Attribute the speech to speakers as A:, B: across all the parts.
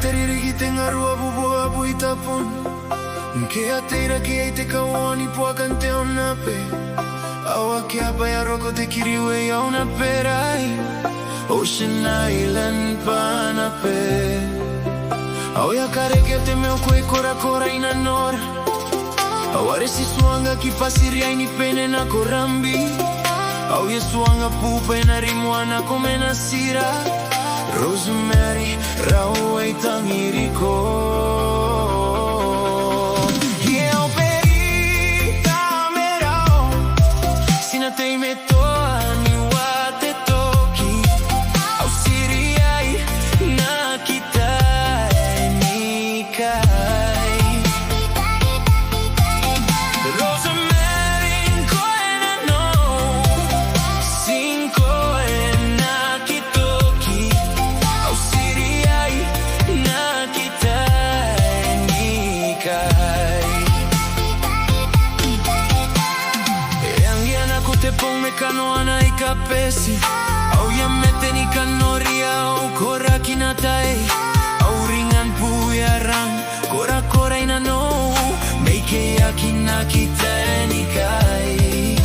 A: teririgi te ngarua bubua bui tapon Ke a teira ki ei te kauani pua kan te ona pe Aua ke apa ya roko te kiriwe ya ona perai Ocean Island pana pe Au ya kare ke te meo koe kora kora ina nora Au are si suanga ki pasi riai ni pene na korambi Au ye suanga pupa na rimuana come na sira Rosemary, rau ei tangiriko Hieo peri tamerao Sina te me toa ni wa te toki Au siriai na kita taenikai Rosemary, koe na no Cinco na kitoki Au siriai na kita taenikai Eangiana ko te pong me kanoana I ka pesi Au ia mete ni kanoria o kora kinatai Au ringan puyarang kora kora ina no Meike aki na kita taenikai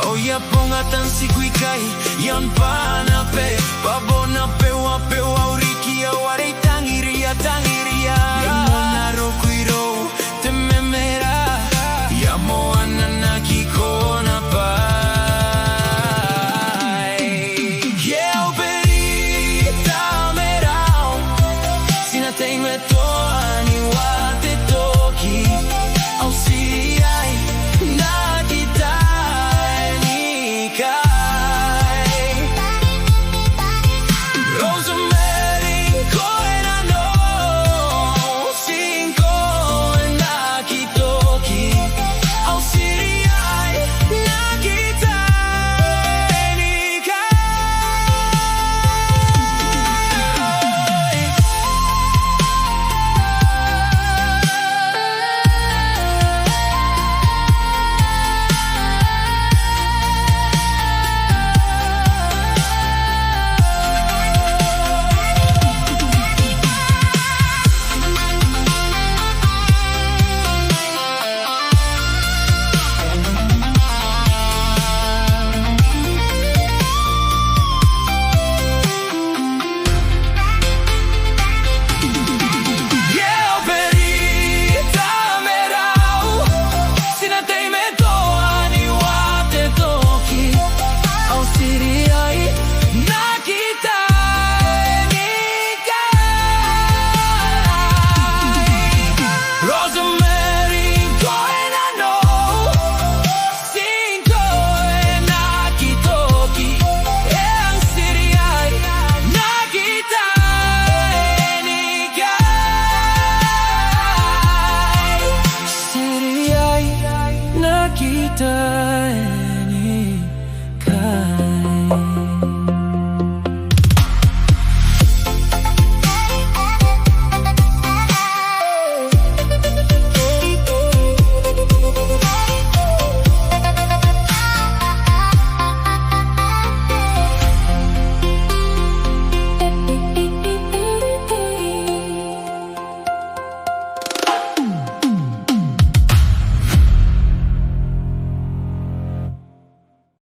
A: Au ia ponga tan sikuikai Ian pana pe Babona pe wape wauriki Au arei tangiria tangiria Imona rokuiro te memera Ia moana na kikona pai Hieo peri tamerao Sina te me toa ni wa te toki Au siriai na kita taenikai Rosemary, koe na no Cinco na kitoki Au siriai na kita taenikai Hieo peri tamerao Sina te me toa ni wa te toki Au siriai